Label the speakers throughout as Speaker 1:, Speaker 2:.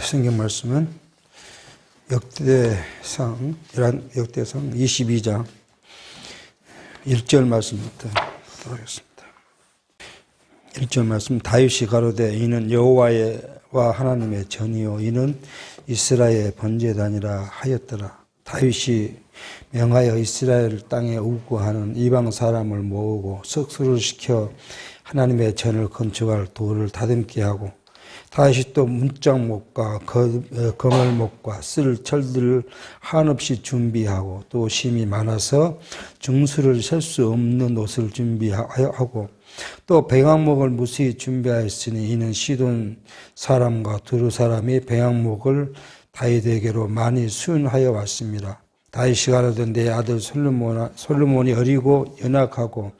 Speaker 1: 성경 말씀은 역대상 22장 1절 말씀부터 보겠습니다. 1절 말씀. 다윗이 가로되 이는 여호와와 하나님의 전이요 이는 이스라엘의 번제단이라 하였더라. 다윗이 명하여 이스라엘 땅에 우거하는 이방 사람을 모으고 석수를 시켜 하나님의 전을 건축할 돌을 다듬게 하고, 다윗이 또 문짝목과 거물목과 쓸 철들을 한없이 준비하고, 또 심이 많아서 중수를 셀 수 없는 옷을 준비하고, 또 백향목을 무수히 준비하였으니 이는 시돈 사람과 두루 사람이 백향목을 다윗에게로 많이 수운하여 왔습니다. 다윗이 가로되 내 아들 솔로몬이 어리고 연약하고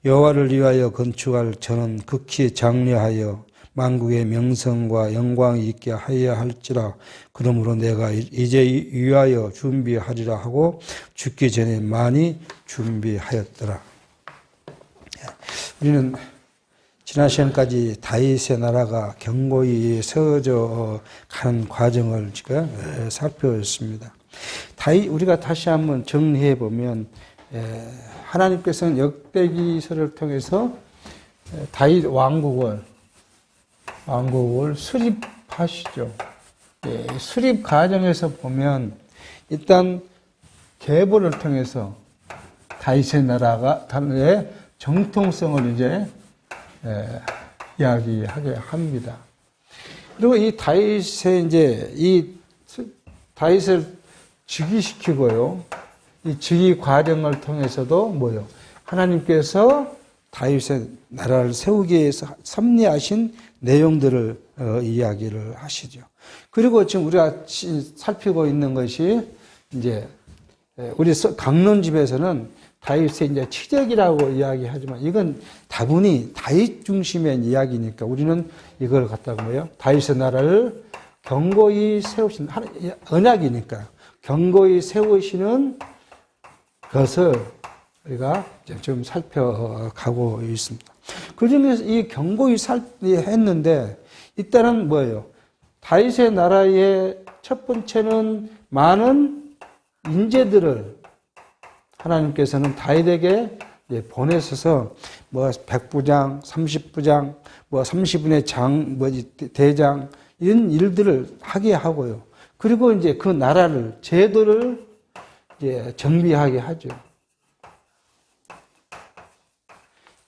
Speaker 1: 여호와를 위하여 건축할 전은 극히 장려하여 만국의 명성과 영광이 있게 하여야 할지라. 그러므로 내가 이제 위하여 준비하리라 하고 죽기 전에 많이 준비하였더라. 우리는 지난 시간까지 다윗의 나라가 견고히 세워져 가는 과정을 지금 살펴봤습니다. 우리가 다시 한번 정리해 보면, 하나님께서는 역대기서를 통해서 다윗 왕국을 수립하시죠. 수립 과정에서 보면 일단 계보를 통해서 다윗의 나라의 정통성을 이제 이야기하게 합니다. 그리고 이 다윗을 즉위시키고요. 이 즉위 과정을 통해서도 하나님께서 다윗의 나라를 세우기 위해서 섭리하신 내용들을 이야기를 하시죠. 그리고 지금 우리가 살피고 있는 것이 이제 우리 강론집에서는 다윗의 이제 치적이라고 이야기하지만 이건 다분히 다윗 중심의 이야기니까 우리는 이걸 갖다가 다윗의 나라를 견고히 세우신 언약이니까 견고히 세우시는 것을 우리가 좀 살펴가고 있습니다. 그 중에서 이 견고히 했는데 이때는 다윗의 나라의 첫 번째는 많은 인재들을 하나님께서는 다윗에게 보내셔서 백부장, 30부장, 30분의 대장 이런 일들을 하게 하고요. 그리고 이제 그 나라를 제도를 이제 정비하게 하죠.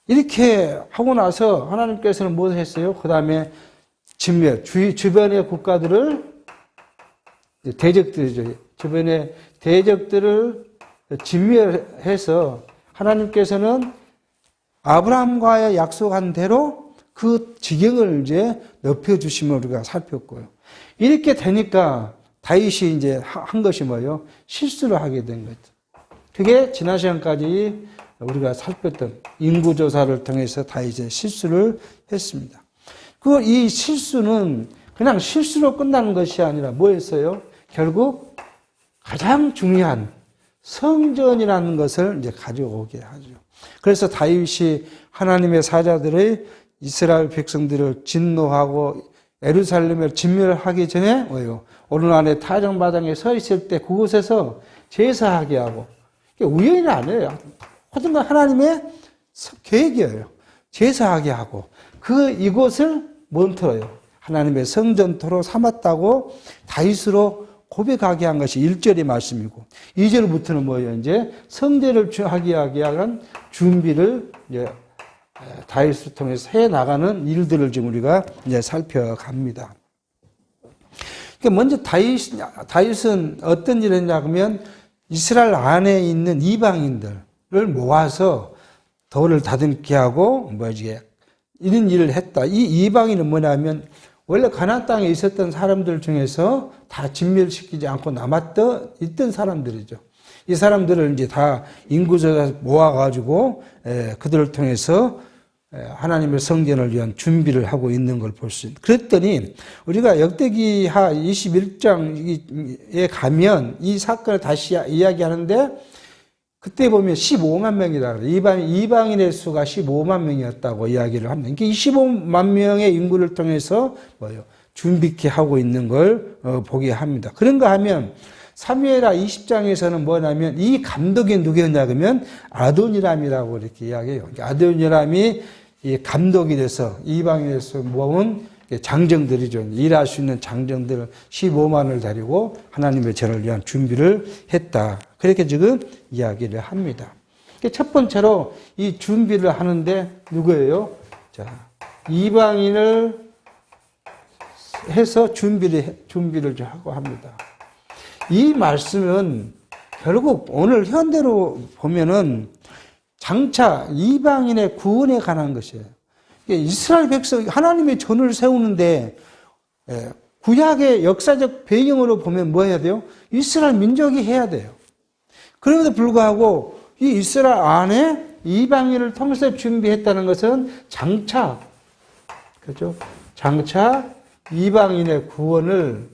Speaker 1: 이렇게 하고 나서 하나님께서는 무엇을 했어요? 그 다음에 주변의 국가들을 대적들이죠. 주변의 대적들을 진멸해서 하나님께서는 아브라함과의 약속한 대로 그 지경을 이제 넓혀주심을 우리가 살폈고요. 이렇게 되니까 다윗이 이제 한 것이 실수를 하게 된 거죠. 그게 지난 시간까지 우리가 살폈던 인구조사를 통해서 다윗이 실수를 했습니다. 이 실수는 그냥 실수로 끝나는 것이 아니라 뭐였어요? 결국 가장 중요한 성전이라는 것을 이제 가져오게 하죠. 그래서 다윗이 하나님의 사자들의 이스라엘 백성들을 진노하고 예루살렘을 진멸하기 전에 오르난의 타정마당에 서 있을 때 그곳에서 제사하게 하고, 우연이 아니에요. 모든 건 하나님의 계획이에요. 제사하게 하고 이곳을 뭔터요? 하나님의 성전토로 삼았다고 다윗으로 고백하게 한 것이 1절의 말씀이고, 2절부터는 이제 성전을 하기 위한 준비를 이제 다윗을 통해서 해 나가는 일들을 지금 우리가 이제 살펴갑니다. 먼저 다윗은 어떤 일을 했냐 하면 이스라엘 안에 있는 이방인들을 모아서 돌을 다듬게 하고 이런 일을 했다. 이 이방인은 뭐냐면 원래 가나안 땅에 있었던 사람들 중에서 다 진멸시키지 않고 있던 사람들이죠. 이 사람들을 이제 다 인구조사 모아가지고 그들을 통해서 하나님의 성전을 위한 준비를 하고 있는 걸 볼 수 있습니다. 그랬더니 우리가 역대기하 21장에 가면 이 사건을 다시 이야기하는데 그때 보면 15만 명이다. 이방인의 수가 15만 명이었다고 이야기를 합니다. 그러니까 25만 명의 인구를 통해서 준비케 하고 있는 걸 보게 합니다. 그런가 하면 사무엘하 20장에서는 뭐냐면 이 감독이 누구였냐 그러면 아도니람이라고 이렇게 이야기해요. 아도니람이 이 감독이 돼서 이방인에서 모은 장정들이죠. 일할 수 있는 장정들 15만을 데리고 하나님의 전을 위한 준비를 했다. 그렇게 지금 이야기를 합니다. 첫 번째로 이 준비를 하는데 누구예요? 자, 이방인을 해서 준비를 하고 합니다. 이 말씀은 결국 오늘 현대로 보면은 장차 이방인의 구원에 관한 것이에요. 이스라엘 백성, 하나님의 전을 세우는데 구약의 역사적 배경으로 보면 뭐 해야 돼요? 이스라엘 민족이 해야 돼요. 그럼에도 불구하고 이 이스라엘 안에 이방인을 통해서 준비했다는 것은 장차, 그렇죠? 장차 이방인의 구원을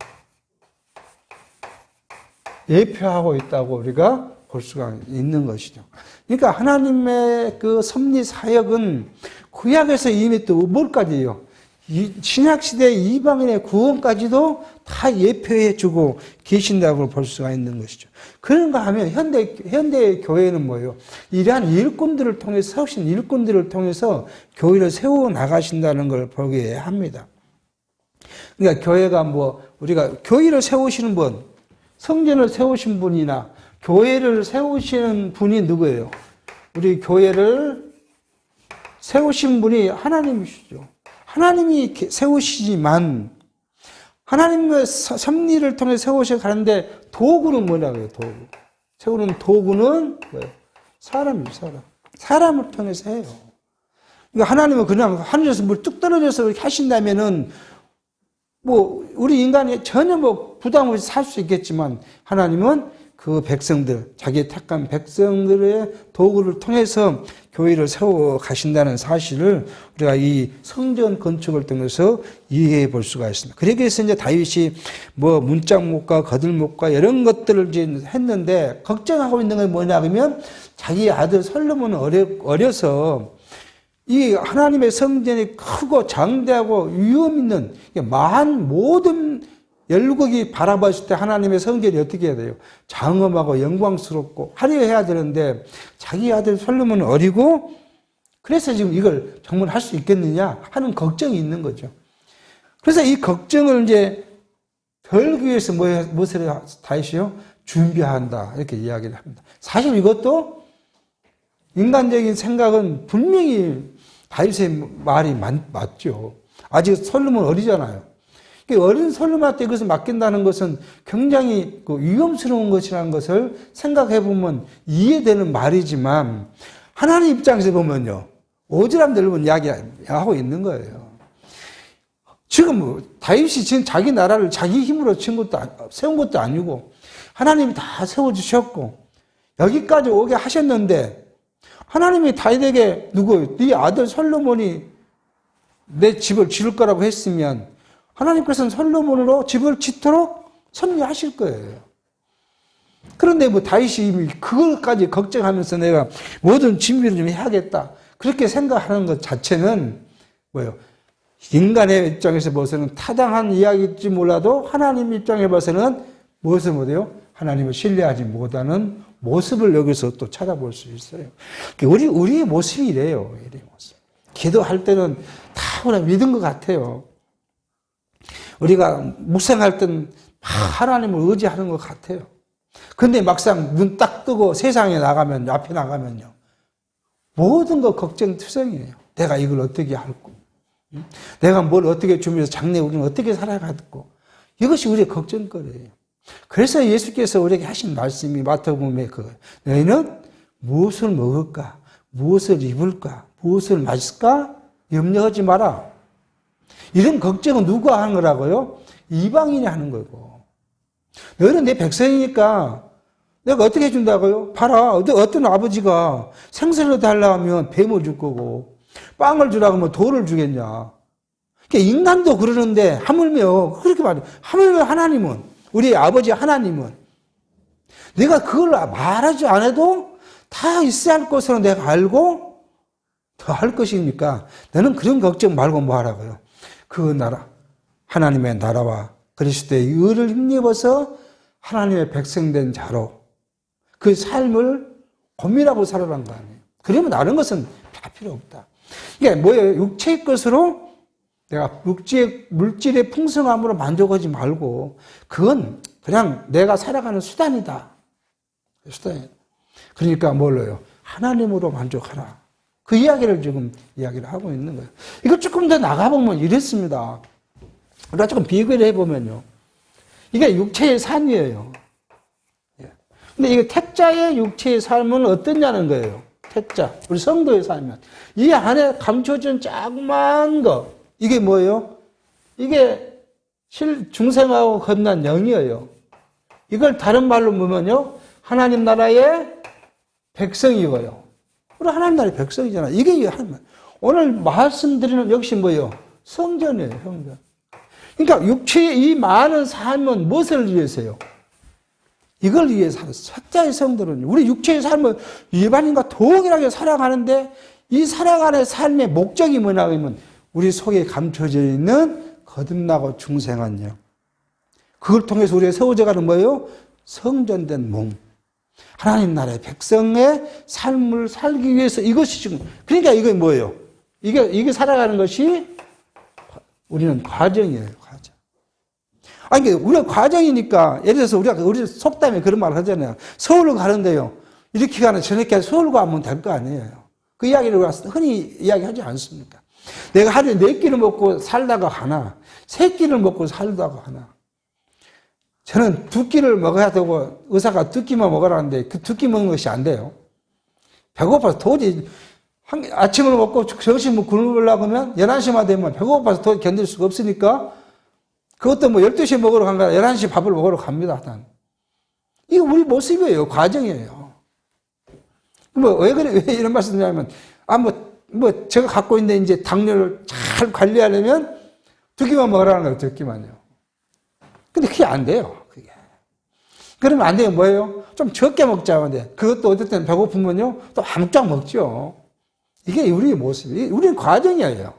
Speaker 1: 예표하고 있다고 우리가 볼 수가 있는 것이죠. 그러니까 하나님의 그 섭리 사역은 구약에서 이미 또 뭘까지요? 신약시대 이방인의 구원까지도 다 예표해 주고 계신다고 볼 수가 있는 것이죠. 그런가 하면 현대의 교회는 뭐예요? 이러한 일꾼들을 통해서, 세우신 일꾼들을 통해서 교회를 세워 나가신다는 걸 보게 합니다. 그러니까 교회가 우리가 교회를 세우시는 분, 성전을 세우신 분이나 교회를 세우시는 분이 누구예요? 우리 교회를 세우신 분이 하나님이시죠. 하나님이 세우시지만 하나님의 섭리를 통해 세우셔 가는데 도구는 뭐냐고요? 도구. 세우는 도구는 뭐예요? 사람이죠. 사람을 통해서 해요. 그러니까 하나님은 그냥 하늘에서 물 뚝 떨어져서 이렇게 하신다면은 우리 인간이 전혀 부담 없이 살 수 있겠지만 하나님은 그 백성들, 자기 택한 백성들의 도구를 통해서 교회를 세워 가신다는 사실을 우리가 이 성전 건축을 통해서 이해해 볼 수가 있습니다. 그래서 이제 다윗이 문짝목과 거들목과 이런 것들을 이제 했는데 걱정하고 있는 건 뭐냐 하면 자기 아들 솔로몬은 어려서 이 하나님의 성전이 크고 장대하고 위험 있는 모든 열국이 바라봤을 때 하나님의 성전이 어떻게 해야 돼요? 장엄하고 영광스럽고 화려해야 되는데 자기 아들 솔로몬은 어리고 그래서 지금 이걸 정말 할 수 있겠느냐 하는 걱정이 있는 거죠. 그래서 이 걱정을 이제 덜기 위해서 무엇을 다윗이요? 준비한다 이렇게 이야기를 합니다. 사실 이것도 인간적인 생각은 분명히 다윗의 말이 맞죠. 아직 솔로몬 어리잖아요. 어린 솔로몬한테 이것을 맡긴다는 것은 굉장히 위험스러운 것이라는 것을 생각해 보면 이해되는 말이지만 하나님 입장에서 보면요. 오지랖 넓은 이야기하고 있는 거예요. 지금 다윗이 지금 자기 나라를 자기 힘으로 세운 것도 아니고 하나님이 다 세워주셨고 여기까지 오게 하셨는데 하나님이 다윗에게 네 아들 솔로몬이 내 집을 지을 거라고 했으면 하나님께서는 솔로몬으로 집을 짓도록 섭리하실 거예요. 그런데 다윗이 이미 그걸까지 걱정하면서 내가 모든 준비를 좀 해야겠다. 그렇게 생각하는 것 자체는 뭐예요? 인간의 입장에서 봐서는 타당한 이야기일지 몰라도 하나님 입장에 봐서는 무엇을 못해요? 하나님을 신뢰하지 못하는 모습을 여기서 또 찾아볼 수 있어요. 우리의 모습이 이래요. 우리의 모습. 기도할 때는 다 우리가 믿은 것 같아요. 우리가 묵상할 땐 하나님을 의지하는 것 같아요. 근데 막상 눈 딱 뜨고 세상에 앞에 나가면요. 모든 거 걱정투성이에요. 내가 이걸 어떻게 할고, 내가 뭘 어떻게 준비해서 장래 우리는 어떻게 살아가고, 이것이 우리의 걱정거리예요. 그래서 예수께서 우리에게 하신 말씀이 마태복음에 너희는 무엇을 먹을까, 무엇을 입을까, 무엇을 마실까 염려하지 마라. 이런 걱정은 누가 하는 거라고요? 이방인이 하는 거고. 너희는 내 백성이니까 내가 어떻게 해준다고요? 봐라. 어떤 아버지가 생선을 달라 하면 뱀을 줄 거고 빵을 주라고 하면 돌을 주겠냐. 그러니까 인간도 그러는데 하물며 그렇게 말해요. 하물며 하나님은, 우리 아버지 하나님은 내가 그걸 말하지 않아도 다 있어야 할 것으로 내가 알고 더 할 것이니까 너는 그런 걱정 말고 뭐 하라고요? 그 나라, 하나님의 나라와 그리스도의 의를 힘입어서 하나님의 백성된 자로 그 삶을 고민하고 살아란 거 아니에요. 그러면 다른 것은 다 필요 없다. 이게 뭐예요? 육체의 것으로 내가 물질의 풍성함으로 만족하지 말고 그건 그냥 내가 살아가는 수단이다. 수단이다. 그러니까 뭘로요? 하나님으로 만족하라. 그 이야기를 지금 이야기를 하고 있는 거예요. 이거 조금 더 나가보면 이랬습니다. 우리가 조금 비교를 해보면요. 이게 육체의 삶이에요. 근데 이게 택자의 육체의 삶은 어떠냐는 거예요. 택자. 우리 성도의 삶은. 이 안에 감춰진 조그만 거. 이게 뭐예요? 이게 중생하고 겁난 영이에요. 이걸 다른 말로 보면요. 하나님 나라의 백성이고요. 우리 하나님 나라의 백성이잖아요. 이게 하나님. 오늘 말씀드리는 역시 뭐예요? 성전이에요. 성전. 그러니까 육체의 이 많은 삶은 무엇을 위해서요? 이걸 위해서 살았어요. 석자의 성도는 우리 육체의 삶을 일반인과 동일하게 살아가는데 이 살아가는 삶의 목적이 뭐냐 하면 우리 속에 감춰져 있는 거듭나고 중생한 영. 그걸 통해서 우리가 세워져가는 뭐예요? 성전된 몸. 하나님 나라의 백성의 삶을 살기 위해서 이것이 지금, 그러니까 이게 뭐예요? 이게 살아가는 것이 우리는 과정이에요, 과정. 아니, 우리가 과정이니까, 예를 들어서 우리 속담에 그런 말을 하잖아요. 서울로 가는데요. 이렇게 가는 저렇게 서울 가면 될 거 아니에요. 그 이야기를 흔히 이야기하지 않습니까? 내가 하루에 4끼를 먹고 살다가 하나, 3끼를 먹고 살다가 하나. 저는 2끼를 먹어야 되고 의사가 2끼만 먹으라는데 그 2끼 먹는 것이 안 돼요. 배고파서 도저히 아침을 먹고 점심을 굶으려고 하면 11시만 되면 배고파서 도저히 견딜 수가 없으니까 그것도 뭐 12시에 먹으러 간 거야. 11시 밥을 먹으러 갑니다. 이거 우리 모습이에요. 과정이에요. 왜 이런 말씀 드냐면, 제가 갖고 있는 이제 당뇨를 잘 관리하려면 2끼만 먹으라는 거예요. 2끼만요. 근데 그게 안 돼요. 그게. 그러면 안 돼요. 뭐예요? 좀 적게 먹자. 근데 그것도 어떨 때는 배고프면요. 또 아무짝 먹죠. 이게 우리의 모습이, 우리는 과정이에요.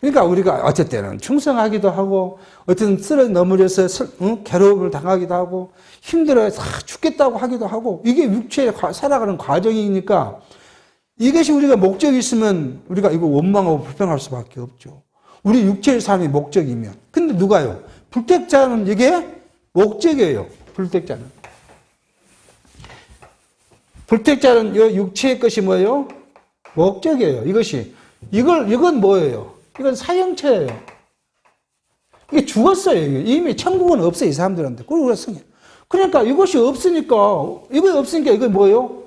Speaker 1: 그러니까 우리가 어쩔 때는 충성하기도 하고, 어떤 쓰러 넘어져서 괴로움을 당하기도 하고, 힘들어서 죽겠다고 하기도 하고, 이게 육체에 살아가는 과정이니까, 이것이 우리가 목적이 있으면 우리가 이거 원망하고 불평할 수밖에 없죠. 우리 육체의 삶이 목적이면. 근데 누가요? 불택자는 이게 목적이에요. 불택자는. 불택자는 이 육체의 것이 뭐예요? 목적이에요. 이건 뭐예요? 이건 사형체예요. 이게 죽었어요. 이미 천국은 없어요. 이 사람들한테. 그러니까 이것이 없으니까 이거 뭐예요?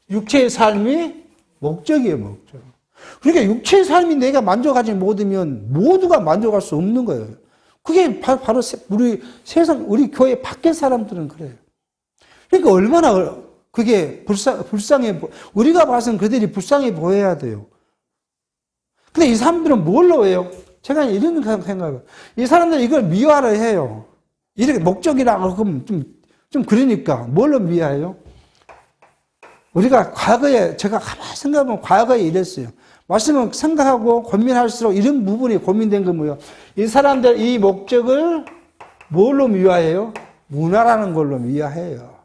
Speaker 1: 육체의 삶이 목적이에요. 목적. 그러니까 육체의 삶이 내가 만족하지 못하면 모두가 만족할 수 없는 거예요. 그게 바로 우리 교회 밖의 사람들은 그래요. 그러니까 얼마나 그게 불쌍해, 우리가 봐서는 그들이 불쌍해 보여야 돼요. 근데 이 사람들은 뭘로 해요? 제가 이런 생각을. 이 사람들은 이걸 미화를 해요. 이렇게 목적이라고 하면 좀 그러니까. 뭘로 미화해요? 우리가 과거에, 제가 가만히 생각해보면 과거에 이랬어요. 말씀을 생각하고 고민할수록 이런 부분이 고민된 건 뭐예요? 이 사람들 이 목적을 뭘로 미화해요? 문화라는 걸로 미화해요.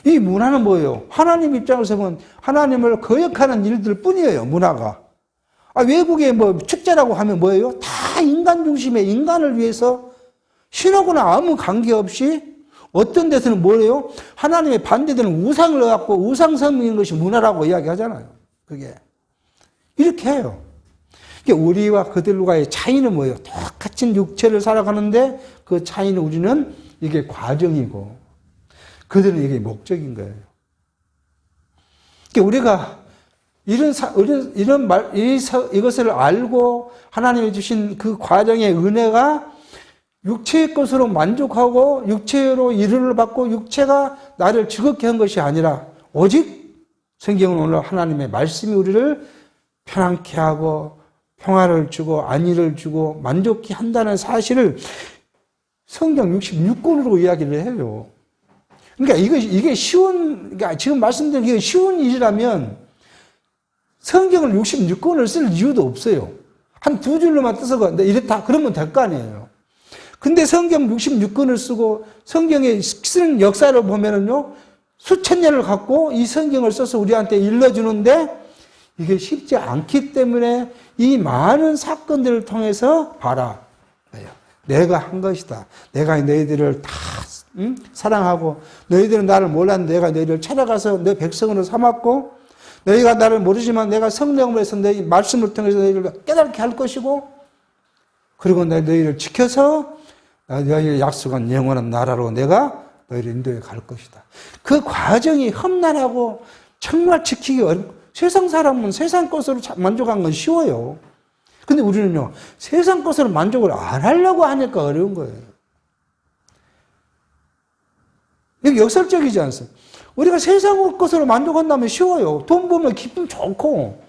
Speaker 1: 이 문화는 뭐예요? 하나님 입장에서 보면 하나님을 거역하는 일들 뿐이에요, 문화가. 외국에 축제라고 하면 뭐예요? 다 인간 중심의 인간을 위해서 신하고나 아무 관계없이 어떤 데서는 뭐예요? 하나님의 반대되는 우상을 갖고 우상 섬기는 것이 문화라고 이야기하잖아요. 그게. 이렇게 해요. 우리와 그들과의 차이는 뭐예요? 똑같은 육체를 살아가는데 그 차이는 우리는 이게 과정이고 그들은 이게 목적인 거예요. 우리가 이것을 알고 하나님이 주신 그 과정의 은혜가 육체의 것으로 만족하고 육체로 이르를 받고 육체가 나를 즐겁게 한 것이 아니라 오직 성경은 오늘 하나님의 말씀이 우리를 편안케 하고 평화를 주고 안위를 주고 만족케 한다는 사실을 성경 66권으로 이야기를 해요. 그러니까 이게 그러니까 지금 말씀드린 게 쉬운 일이라면 성경을 66권을 쓸 이유도 없어요. 한 2줄로만 떠서 이렇다 그러면 될 거 아니에요. 근데 성경 66권을 쓰고 성경에 쓰는 역사를 보면은요, 수천 년을 갖고 이 성경을 써서 우리한테 일러주는데 이게 쉽지 않기 때문에 이 많은 사건들을 통해서 봐라. 내가 한 것이다. 내가 너희들을 다 사랑하고 너희들은 나를 몰랐는데 내가 너희를 찾아가서 내 백성으로 삼았고 너희가 나를 모르지만 내가 성령으로 해서 너희 말씀을 통해서 너희를 깨닫게 할 것이고 그리고 너희를 지켜서 너희의 약속한 영원한 나라로 내가 너희를 인도해 갈 것이다. 그 과정이 험난하고 정말 지키기 어렵고 세상 사람은 세상 것으로 만족한 건 쉬워요. 근데 우리는요, 세상 것으로 만족을 안 하려고 하니까 어려운 거예요. 이게 역설적이지 않습니까? 우리가 세상 것으로 만족한다면 쉬워요. 돈 벌면 기분 좋고,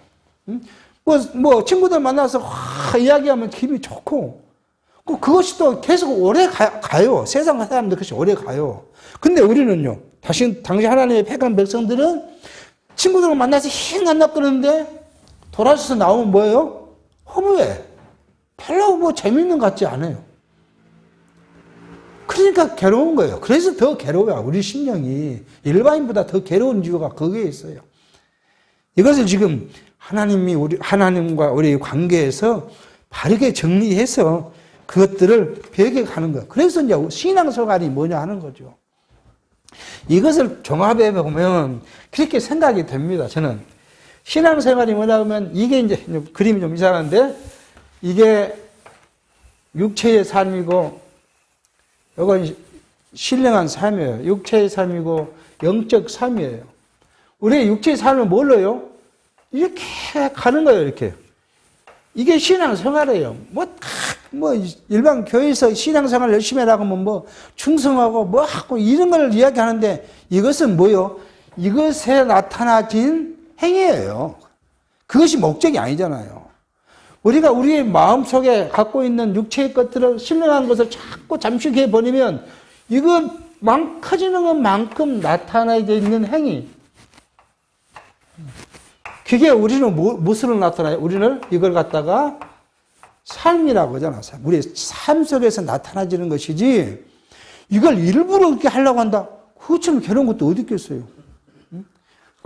Speaker 1: 친구들 만나서 이야기하면 기분이 좋고, 그것이 또 계속 오래 가요. 세상 사람들 그것이 오래 가요. 근데 우리는요, 당시 하나님의 택한 백성들은 친구들을 만나서 희한한다 그러는데 돌아서서 나오면 뭐예요? 허무해. 별로 뭐 재밌는 것 같지 않아요. 그러니까 괴로운 거예요. 그래서 더 괴로워요. 우리 심령이 일반인보다 더 괴로운 이유가 거기에 있어요. 이것을 지금 하나님과 우리의 관계에서 바르게 정리해서 그것들을 배격하는 거예요. 그래서 이제 신앙생활이 뭐냐 하는 거죠. 이것을 종합해 보면 그렇게 생각이 됩니다. 저는 신앙생활이 뭐냐 하면 이게 이제 그림이 좀 이상한데 이게 육체의 삶이고 이건 신령한 삶이에요. 육체의 삶이고 영적 삶이에요. 우리의 육체의 삶은 뭘로요? 이렇게 가는 거예요. 이렇게. 이게 신앙생활이에요. 일반 교회에서 신앙생활 열심히 하라고 하면 충성하고 하고 이런 걸 이야기하는데 이것은 뭐요? 이것에 나타나진 행위예요. 그것이 목적이 아니잖아요. 우리가 우리의 마음속에 갖고 있는 육체의 것들을 신령한 것을 자꾸 잠식해 버리면 이건 커지는 것만큼 나타나야 있는 행위. 그게 우리는 무엇으로 나타나요? 우리는 이걸 갖다가 삶이라고 하잖아. 우리의 삶 속에서 나타나지는 것이지 이걸 일부러 그렇게 하려고 한다. 그것처럼 괴로운 것도 어디 있겠어요.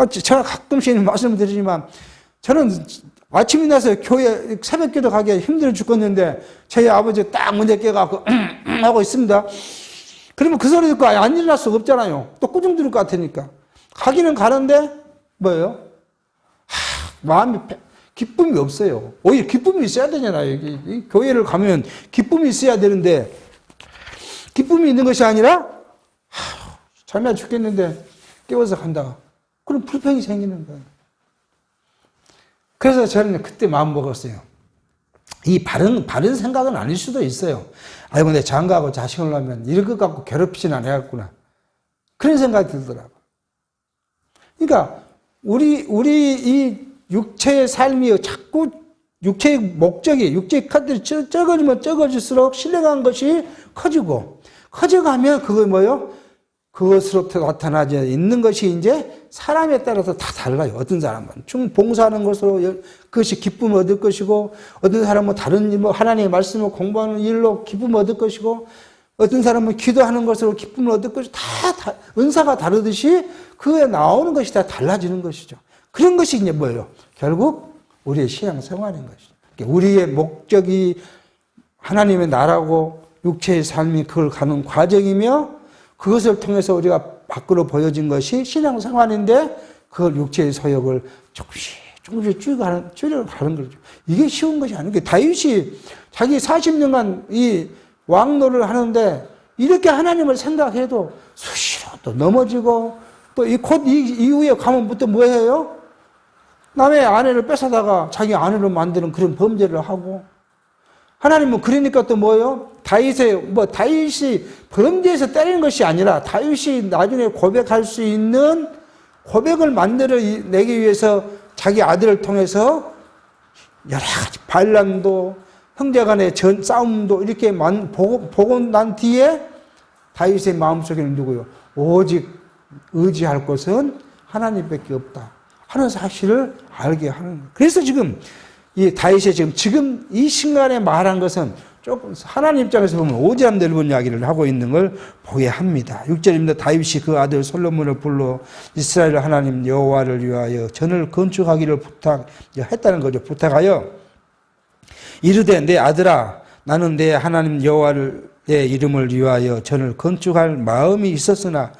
Speaker 1: 제가 가끔씩 말씀드리지만 저는 아침에 나서 교회 새벽기도 가기 힘들어 죽겠는데 저희 아버지 딱 문제 깨갖고 하고 있습니다. 그러면 그 소리 듣고 안 일어날 수가 없잖아요. 또 꾸중 들을 것 같으니까. 가기는 가는데 뭐예요? 마음이 기쁨이 없어요. 오히려 기쁨이 있어야 되잖아요. 교회를 가면 기쁨이 있어야 되는데 기쁨이 있는 것이 아니라 잠이 안 죽겠는데 깨워서 간다. 그럼 불평이 생기는 거예요. 그래서 저는 그때 마음 먹었어요. 이 바른 생각은 아닐 수도 있어요. 아이고, 내 장가하고 자식을 낳으면 이럴 것 갖고 괴롭히진 않아야겠구나. 그런 생각이 들더라고요. 그러니까, 우리 이 육체의 삶이 자꾸 육체의 목적이, 육체의 카드를 적어지면 적어질수록 신령한 것이 커져가면 그거 뭐예요? 그것으로부터 나타나지 있는 것이 이제 사람에 따라서 다 달라요. 어떤 사람은 봉사하는 것으로 그것이 기쁨을 얻을 것이고, 어떤 사람은 다른 일, 하나님의 말씀을 공부하는 일로 기쁨을 얻을 것이고, 어떤 사람은 기도하는 것으로 기쁨을 얻을 것이고, 다 은사가 다르듯이 그에 나오는 것이 다 달라지는 것이죠. 그런 것이 이제 뭐예요? 결국 우리의 신앙생활인 것이죠. 우리의 목적이 하나님의 나라고 육체의 삶이 그걸 가는 과정이며 그것을 통해서 우리가 밖으로 보여진 것이 신앙생활인데 그걸 육체의 소욕을 조금씩 줄여가는 거죠. 이게 쉬운 것이 아닌 게 다윗이 자기 40년간 이 왕노를 하는데 이렇게 하나님을 생각해도 수시로 또 넘어지고 또 곧 이후에 가면 또 뭐 해요? 남의 아내를 뺏어다가 자기 아내로 만드는 그런 범죄를 하고 하나님은 그러니까 또 뭐예요? 다윗이 범죄에서 때리는 것이 아니라 다윗이 나중에 고백할 수 있는 고백을 만들어내기 위해서 자기 아들을 통해서 여러 가지 반란도 형제 간의 싸움도 이렇게 보고 난 뒤에 다윗의 마음속에는 누구요? 오직 의지할 것은 하나님밖에 없다 하는 사실을 알게 하는 거예요. 그래서 지금 이 다윗이 지금 이 순간에 말한 것은 조금 하나님 입장에서 보면 오지랖 넓은 이야기를 하고 있는 걸 보게 합니다. 6절입니다. 다윗이 그 아들 솔로몬을 불러 이스라엘 하나님 여호와를 위하여 전을 건축하기를 부탁했다는 거죠. 부탁하여 이르되 내 아들아 나는 내 하나님 여호와를 내 이름을 위하여 전을 건축할 마음이 있었으나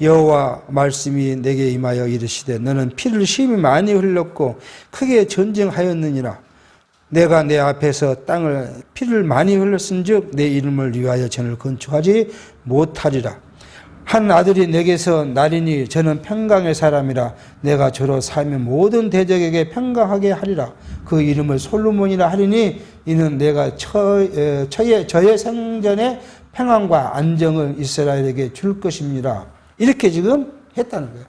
Speaker 1: 여호와 말씀이 내게 임하여 이르시되 너는 피를 심히 많이 흘렸고 크게 전쟁하였느니라. 내가 내 앞에서 땅을 피를 많이 흘렸은즉 내 이름을 위하여 전을 건축하지 못하리라. 한 아들이 내게서 나리니 저는 평강의 사람이라. 내가 저로 살면 모든 대적에게 평강하게 하리라. 그 이름을 솔로몬이라 하리니 이는 내가 저의 생전에 평안과 안정을 이스라엘에게 줄 것입니다. 이렇게 지금 했다는 거예요.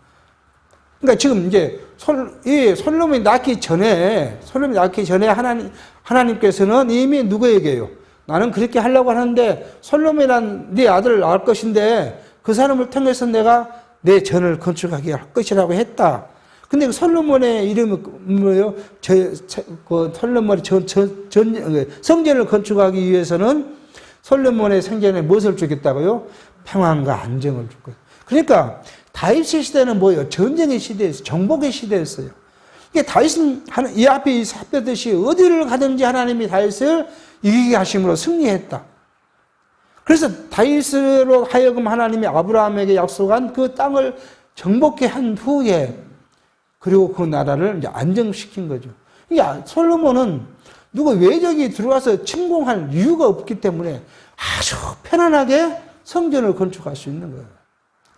Speaker 1: 그러니까 지금 이제 솔로몬이 낳기 전에 하나님께서는 이미 누구에게요? 나는 그렇게 하려고 하는데 솔로몬이란 네 아들을 낳을 것인데 그 사람을 통해서 내가 내 전을 건축하게 할 것이라고 했다. 근데 그 솔로몬의 이름이 뭐예요? 솔로몬의 성전을 건축하기 위해서는 솔로몬의 생전에 무엇을 주겠다고요? 평안과 안정을 줄 거예요. 그러니까 다윗의 시대는 뭐예요? 전쟁의 시대였어요. 정복의 시대였어요. 이게 다윗은 이 앞에 살펴듯이 어디를 가든지 하나님이 다윗을 이기게 하심으로 승리했다. 그래서 다윗으로 하여금 하나님이 아브라함에게 약속한 그 땅을 정복해 한 후에 그리고 그 나라를 이제 안정시킨 거죠. 이게 솔로몬은 누가 외적이 들어와서 침공할 이유가 없기 때문에 아주 편안하게 성전을 건축할 수 있는 거예요.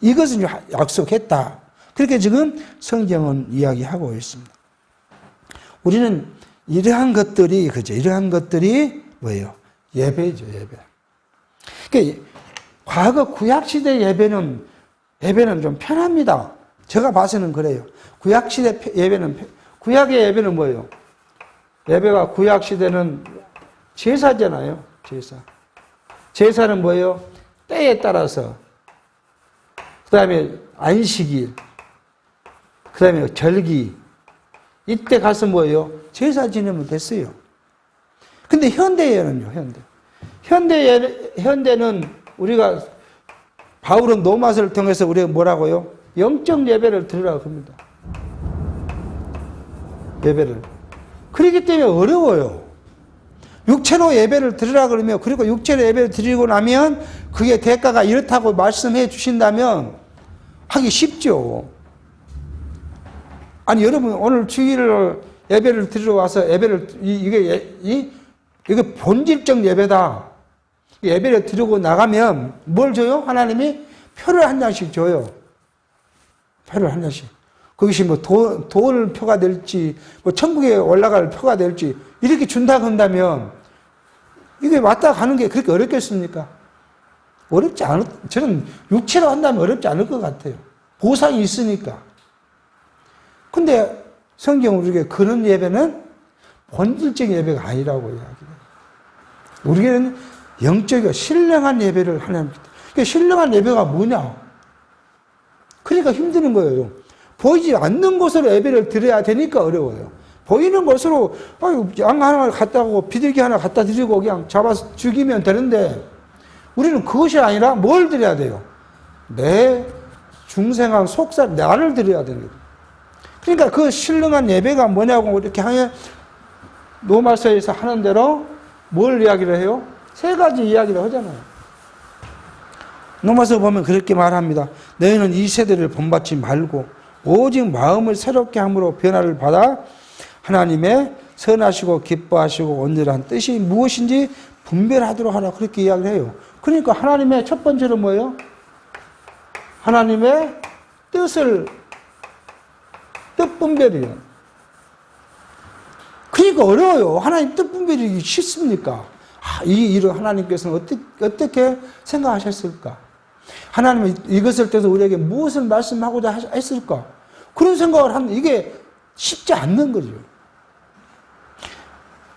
Speaker 1: 이것은 약속했다. 그렇게 지금 성경은 이야기하고 있습니다. 우리는 이러한 것들이, 그죠? 이러한 것들이 뭐예요? 예배죠, 예배. 그러니까 과거 구약시대 예배는 좀 편합니다. 제가 봐서는 그래요. 구약시대 구약의 예배는 뭐예요? 예배가 구약시대는 제사잖아요, 제사. 제사는 뭐예요? 때에 따라서. 그 다음에 안식일, 그 다음에 절기, 이때 가서 뭐예요? 제사 지내면 됐어요. 근데 현대에는요, 현대는 우리가 바울은 노마서를 통해서 우리가 뭐라고요? 영적 예배를 드리라고 합니다. 예배를. 그렇기 때문에 어려워요. 육체로 예배를 드리라 그러면, 그리고 육체로 예배를 드리고 나면 그게 대가가 이렇다고 말씀해 주신다면 하기 쉽죠. 아니, 여러분, 오늘 주일을 예배를 드리러 와서 이게 본질적 예배다. 예배를 드리고 나가면 뭘 줘요? 하나님이 표를 한 장씩 줘요. 표를 한 장씩. 그것이 뭐 표가 될지, 뭐 천국에 올라갈 표가 될지, 이렇게 준다고 한다면, 이게 왔다 가는 게 그렇게 어렵겠습니까? 저는 육체로 한다면 어렵지 않을 것 같아요. 보상이 있으니까. 근데 성경은 우리에게 그런 예배는 본질적 예배가 아니라고 이야기해요. 우리에게는 영적이고 신령한 예배를 하나님께. 그러니까 신령한 예배가 뭐냐? 그러니까 힘드는 거예요. 보이지 않는 곳으로 예배를 드려야 되니까 어려워요. 보이는 것으로 양 하나 갖다 오고 비둘기 하나 갖다 드리고 그냥 잡아서 죽이면 되는데 우리는 그것이 아니라 뭘 드려야 돼요? 내 중생한 속살 나를 드려야 되는 거예요. 그러니까 그 신령한 예배가 뭐냐고 이렇게 하면 노마서에서 하는 대로 뭘 이야기를 해요? 세 가지 이야기를 하잖아요. 노마서 보면 그렇게 말합니다. 너희는 이 세대를 본받지 말고 오직 마음을 새롭게 함으로 변화를 받아 하나님의 선하시고 기뻐하시고 온전한 뜻이 무엇인지 분별하도록 하라. 그렇게 이야기를 해요. 그러니까 하나님의 첫 번째로 뭐예요? 하나님의 뜻 분별이에요. 그러니까 어려워요. 하나님 뜻 분별이 쉽습니까? 이 일을 하나님께서는 어떻게 생각하셨을까? 하나님은 이것을 통해서 우리에게 무엇을 말씀하고자 했을까? 그런 생각을 하면 이게 쉽지 않는 거죠.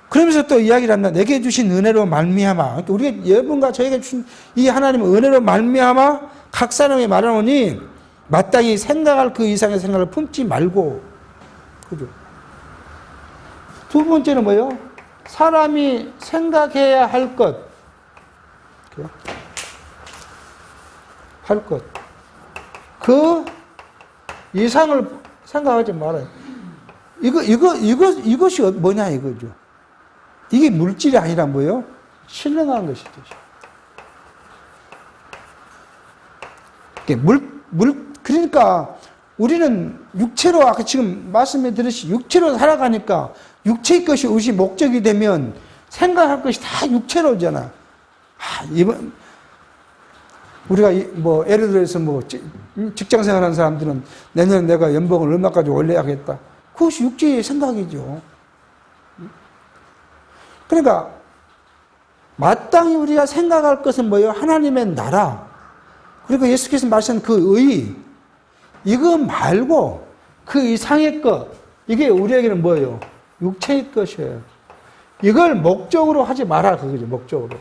Speaker 1: 그러면서 또 이야기를 한다. 내게 주신 은혜로 말미암아. 우리가 여러분과 저에게 주신 이 하나님의 은혜로 말미암아 각 사람이 말하노니 마땅히 생각할 그 이상의 생각을 품지 말고. 그죠? 두 번째는 뭐예요? 사람이 생각해야 할 것. 할 것. 그 이상을 생각하지 말아요. 이것이 뭐냐 이거죠. 이게 물질이 아니라 뭐예요? 신령한 것이죠. 그러니까 우리는 육체로, 아까 지금 말씀해 드렸듯이 육체로 살아가니까 육체의 것이 우리 목적이 되면 생각할 것이 다 육체로잖아. 우리가 뭐 예를 들어서 뭐 직장 생활하는 사람들은 내년에 내가 연봉을 얼마까지 올려야겠다. 그것이 육체의 생각이죠. 그러니까 마땅히 우리가 생각할 것은 뭐예요? 하나님의 나라. 그리고 예수께서 말씀하신 그 의. 이거 말고 그 이상의 것. 이게 우리에게는 뭐예요? 육체의 것이에요. 이걸 목적으로 하지 마라. 그거죠. 목적으로.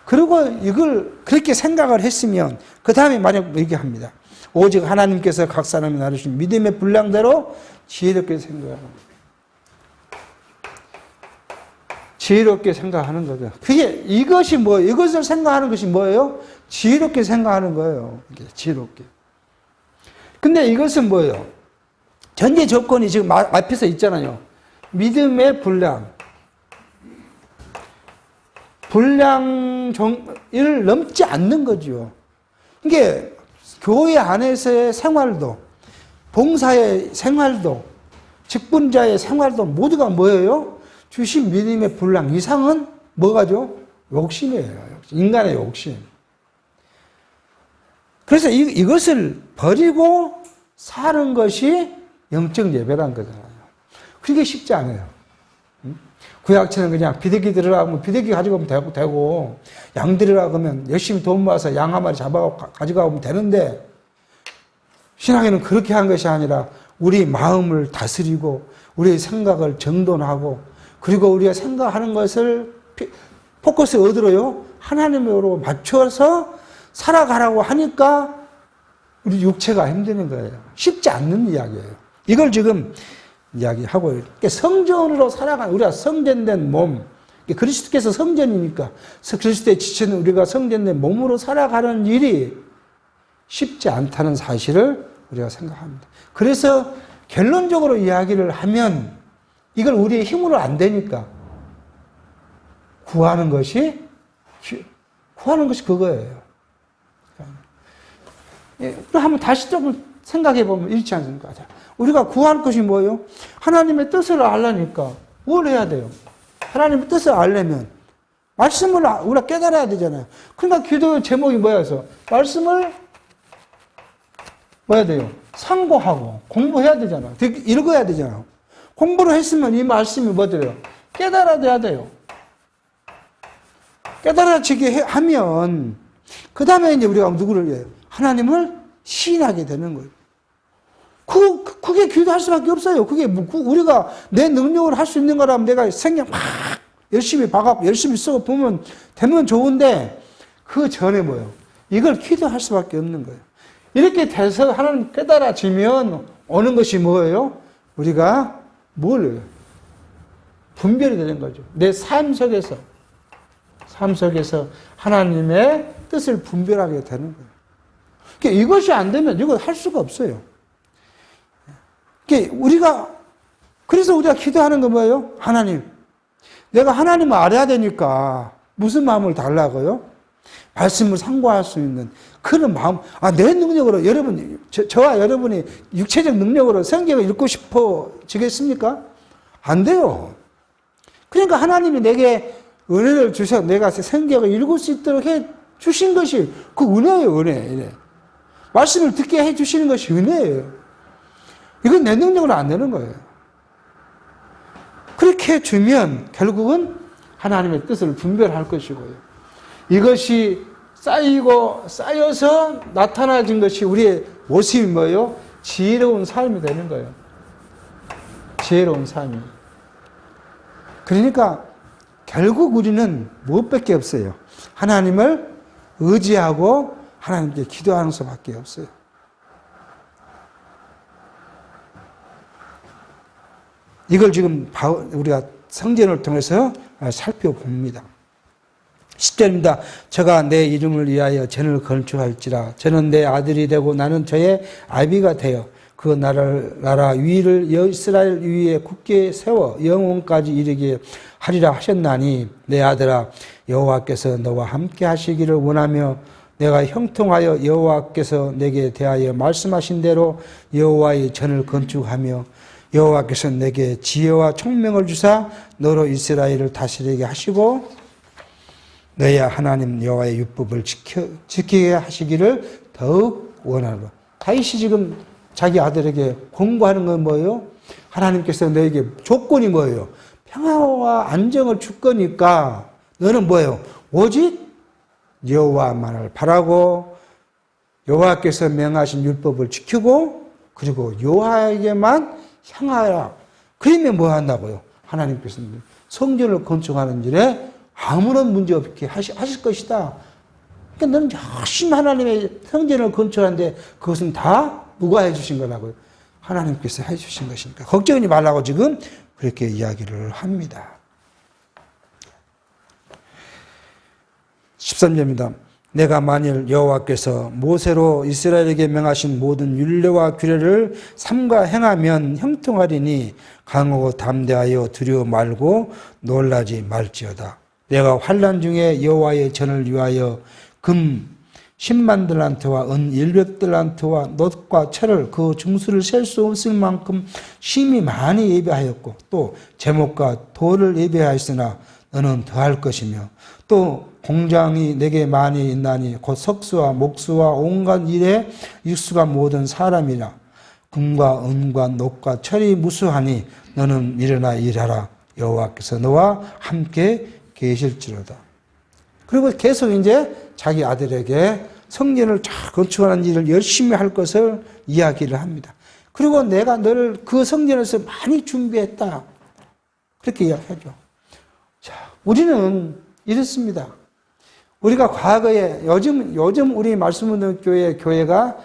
Speaker 1: 그리고 이걸 그렇게 생각을 했으면 그 다음에 만약 얘기합니다. 오직 하나님께서 각 사람이 나누신 믿음의 분량대로 지혜롭게 생각합니다. 지혜롭게 생각하는 거죠. 이것이 뭐예요? 이것을 생각하는 것이 뭐예요? 지혜롭게 생각하는 거예요. 지혜롭게. 근데 이것은 뭐예요? 전제 조건이 지금 앞에서 있잖아요. 믿음의 분량. 분량을 넘지 않는 거죠. 이게 교회 안에서의 생활도, 봉사의 생활도, 직분자의 생활도 모두가 뭐예요? 주신 믿음의 분량 이상은 뭐가죠? 욕심이에요. 인간의 욕심. 그래서 이것을 버리고 사는 것이 영적 예배란 거잖아요. 그게 쉽지 않아요. 구약처럼 그냥 비둘기 들으라고 하면 비둘기 가지고 오면 되고, 양 들으라고 하면 열심히 돈 모아서 양 한 마리 가져가면 되는데, 신앙에는 그렇게 한 것이 아니라 우리 마음을 다스리고 우리의 생각을 정돈하고, 그리고 우리가 생각하는 것을 포커스 어디로요? 하나님으로 맞춰서 살아가라고 하니까 우리 육체가 힘드는 거예요. 쉽지 않는 이야기예요. 이걸 지금 이야기하고, 성전으로 살아가는, 우리가 성전된 몸, 그리스도께서 성전이니까 그리스도의 지체는 우리가 성전된 몸으로 살아가는 일이 쉽지 않다는 사실을 우리가 생각합니다. 그래서 결론적으로 이야기를 하면 이걸 우리의 힘으로 안 되니까 구하는 것이 그거예요. 한번 다시 좀 생각해 보면 이렇지 않습니까? 우리가 구할 것이 뭐예요? 하나님의 뜻을 알려니까 뭘 해야 돼요? 하나님의 뜻을 알려면 말씀을 우리가 깨달아야 되잖아요. 그러니까 기도의 제목이 뭐여서 말씀을 뭐 해야 돼요? 상고하고 공부해야 되잖아요. 읽어야 되잖아요. 공부를 했으면 이 말씀이 뭐돼요? 깨달아야 돼요. 깨달아지게 하면 그 다음에 이제 우리가 누구를 해요? 하나님을 시인하게 되는 거예요. 그게 기도할 수밖에 없어요. 그게 우리가 내 능력으로 할 수 있는 거라면 내가 생각 막 열심히 박아고 열심히 쓰고 보면 되면 좋은데 그 전에 뭐예요? 이걸 기도할 수밖에 없는 거예요. 이렇게 돼서 하나님 깨달아지면 오는 것이 뭐예요? 우리가 뭘 분별이 되는 거죠. 내 삶 속에서 하나님의 뜻을 분별하게 되는 거예요. 그러니까 이것이 안 되면 이걸 할 수가 없어요. 그래서 우리가 기도하는 건 뭐예요? 하나님. 내가 하나님을 알아야 되니까 무슨 마음을 달라고요? 말씀을 상고할 수 있는 그런 마음. 내 능력으로 저와 여러분이 육체적 능력으로 성경을 읽고 싶어지겠습니까? 안 돼요. 그러니까 하나님이 내게 은혜를 주셔서 내가 성경을 읽을 수 있도록 해 주신 것이 그 은혜예요, 은혜. 말씀을 듣게 해 주시는 것이 은혜예요. 이건 내 능력으로 안 되는 거예요. 그렇게 주면 결국은 하나님의 뜻을 분별할 것이고요. 이것이 쌓여서 나타나진 것이 우리의 모습이 뭐예요? 지혜로운 삶이 되는 거예요. 지혜로운 삶이. 그러니까 결국 우리는 무엇밖에 없어요? 하나님을 의지하고 하나님께 기도하는 수밖에 없어요. 이걸 지금 우리가 성전을 통해서 살펴봅니다. 10절입니다. 저가 내 이름을 위하여 전을 건축할지라. 저는 내 아들이 되고 나는 저의 아비가 되어 그 나라 위를 이스라엘 위에 굳게 세워 영원까지 이르게 하리라 하셨나니 내 아들아 여호와께서 너와 함께 하시기를 원하며 내가 형통하여 여호와께서 내게 대하여 말씀하신 대로 여호와의 전을 건축하며 여호와께서 내게 지혜와 총명을 주사 너로 이스라엘을 다스리게 하시고 너의 하나님 여호와의 율법을 지키게 하시기를 더욱 원하노라. 다윗이 지금 자기 아들에게 공부하는 건 뭐예요? 하나님께서 너에게 조건이 뭐예요? 평화와 안정을 줄 거니까 너는 뭐예요? 오직 여호와만을 바라고 여호와께서 명하신 율법을 지키고 그리고 여호와에게만 향하라. 그러면 뭐 한다고요? 하나님께서는 성전을 건축하는 일에 아무런 문제 없게 하실 것이다. 그러니까 너는 열심히 하나님의 성전을 건축하는데 그것은 다 누가 해주신 거라고요? 하나님께서 해주신 것이니까 걱정하지 말라고 지금 그렇게 이야기를 합니다. 13절입니다. 내가 만일 여호와께서 모세로 이스라엘에게 명하신 모든 율례와 규례를 삼가 행하면 형통하리니 강하고 담대하여 두려워 말고 놀라지 말지어다. 내가 환난 중에 여호와의 전을 위하여 금 10만 달란트와 은 100달란트와 놋과 철을 그 중수를 셀 수 없을 만큼 심히 많이 예배하였고 또 제목과 돌을 예배하였으나 너는 더할 것이며 또 공장이 내게 많이 있나니 곧 석수와 목수와 온갖 일에 육수가 모든 사람이라 금과 은과 놋과 철이 무수하니 너는 일어나 일하라. 여호와께서 너와 함께 계실지로다. 그리고 계속 이제 자기 아들에게 성전을 잘 건축하는 일을 열심히 할 것을 이야기를 합니다. 그리고 내가 너를 그 성전에서 많이 준비했다. 그렇게 이야기하죠. 자, 우리는 이렇습니다. 우리가 과거에 요즘 우리 말씀운동교회가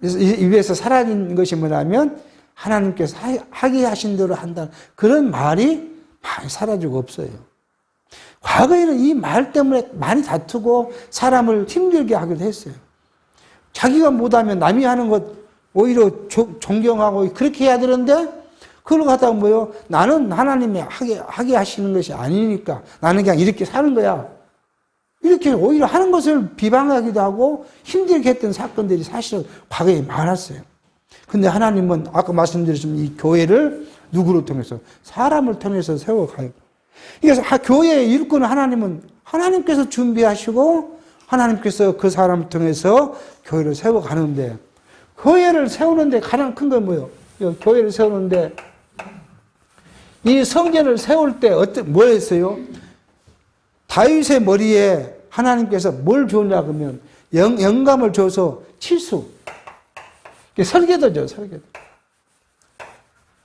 Speaker 1: 위에서 사라진 것이 뭐냐면 하나님께서 하게 하신 대로 한다. 그런 말이 많이 사라지고 없어요. 과거에는 이 말 때문에 많이 다투고 사람을 힘들게 하기도 했어요. 자기가 못하면 남이 하는 것 오히려 존경하고 그렇게 해야 되는데 그걸 갖다가 뭐요? 나는 하나님이 하게 하시는 것이 아니니까 나는 그냥 이렇게 사는 거야. 이렇게 오히려 하는 것을 비방하기도 하고 힘들게 했던 사건들이 사실은 과거에 많았어요. 근데 하나님은 아까 말씀드렸지만 이 교회를 누구를 통해서? 사람을 통해서 세워가요. 그래서 교회의 일꾼은 하나님께서 준비하시고 하나님께서 그 사람을 통해서 교회를 세워가는데 교회를 세우는데 가장 큰 건 뭐예요? 교회를 세우는데 이 성전을 세울 때 뭐 했어요? 다윗의 머리에 하나님께서 뭘 줬냐 그러면 영감을 줘서 치수. 설계도죠, 설계도.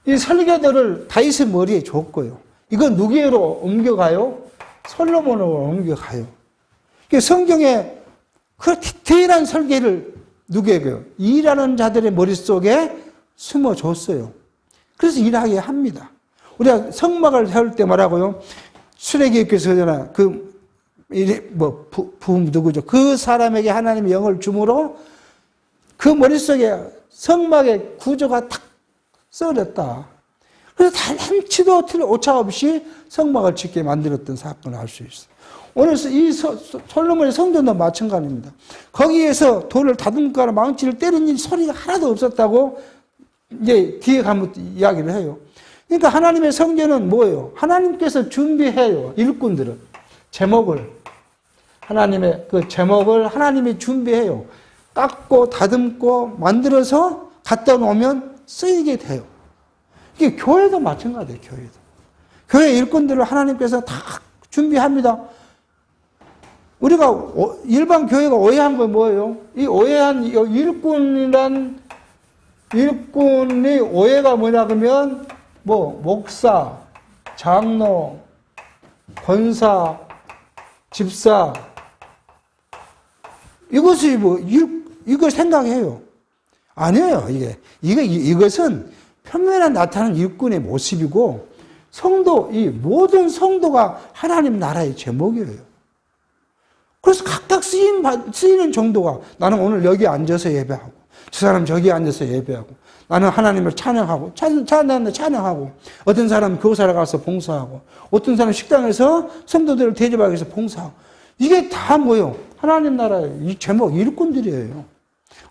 Speaker 1: 이 설계도를 다윗의 머리에 줬고요. 이건 누구로 옮겨가요? 솔로몬으로 옮겨가요. 성경에 그 디테일한 설계를 누구에게요? 일하는 자들의 머릿속에 숨어줬어요. 그래서 일하게 합니다. 우리가 성막을 세울 때 말하고요. 출애굽기에서 부흥 누구죠? 그 사람에게 하나님의 영을 주므로 그 머릿속에 성막의 구조가 탁 썰었다. 그래서 단 한치도 오차 없이 성막을 짓게 만들었던 사건을 알 수 있어요. 오늘 이 솔로몬의 성전도 마찬가지입니다. 거기에서 돌을 다듬거나 망치를 때리는 소리가 하나도 없었다고 이제 뒤에 가면 이야기를 해요. 그러니까 하나님의 성전은 뭐예요? 하나님께서 준비해요. 일꾼들은. 제목을. 하나님의 그 제목을 하나님이 준비해요. 깎고 다듬고 만들어서 갖다 놓으면 쓰이게 돼요. 이게 교회도 마찬가지예요. 교회도. 교회 일꾼들을 하나님께서 다 준비합니다. 우리가 일반 교회가 오해한 건 뭐예요? 이 오해한 일꾼이 오해가 뭐냐 그러면 목사, 장로, 권사, 집사 이것이 이걸 생각해요. 아니에요. 이것은 표면에 나타나는 일꾼의 모습이고 성도, 이 모든 성도가 하나님 나라의 제목이에요. 그래서 각각 쓰이는 정도가 나는 오늘 여기 앉아서 예배하고 저 사람 저기 앉아서 예배하고 나는 하나님을 찬양하고 찬양하고 어떤 사람은 교사를 가서 봉사하고 어떤 사람은 식당에서 성도들을 대접하기 위해서 봉사하고 이게 다 뭐예요? 하나님 나라의 이 제목 일꾼들이에요.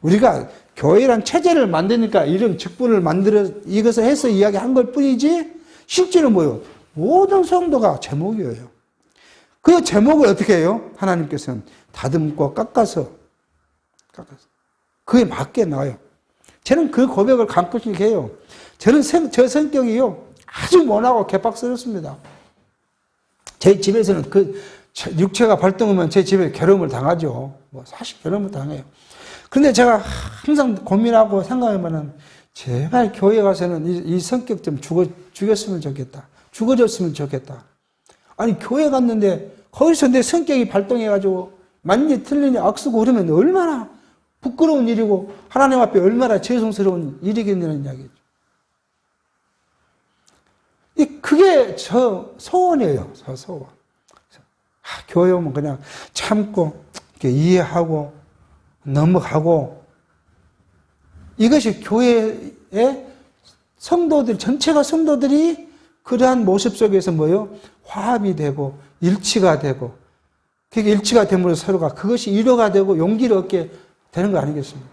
Speaker 1: 우리가 교회란 체제를 만드니까 이런 직분을 만들어 이것을 해서 이야기한 걸 뿐이지 실제로 뭐예요? 모든 성도가 제목이에요. 그 제목을 어떻게 해요? 하나님께서는 다듬고 깎아서 그에 맞게 놔요. 저는 그 고백을 간곡히 해요. 저는 저 성격이요 아주 모나고 개빡스럽습니다. 제 집에서는 그 육체가 발동하면 제 집에 괴로움을 당하죠. 뭐 사실 괴로움을 당해요. 그런데 제가 항상 고민하고 생각하면은 제발 교회 가서는 이 성격 좀 죽였으면 좋겠다. 죽어졌으면 좋겠다. 아니 교회 갔는데 거기서 내 성격이 발동해가지고 맞니 틀리니 악쓰고 그러면 얼마나 부끄러운 일이고 하나님 앞에 얼마나 죄송스러운 일이겠냐는 이야기죠. 그게 저 소원이에요. 저 소원. 교회 오면 그냥 참고 이해하고 넘어가고 이것이 교회의 성도들 전체가 성도들이 그러한 모습 속에서 뭐요? 화합이 되고 일치가 되고 그게 일치가 됨으로써 서로가 그것이 위로가 되고 용기를 얻게 되는 거 아니겠습니까?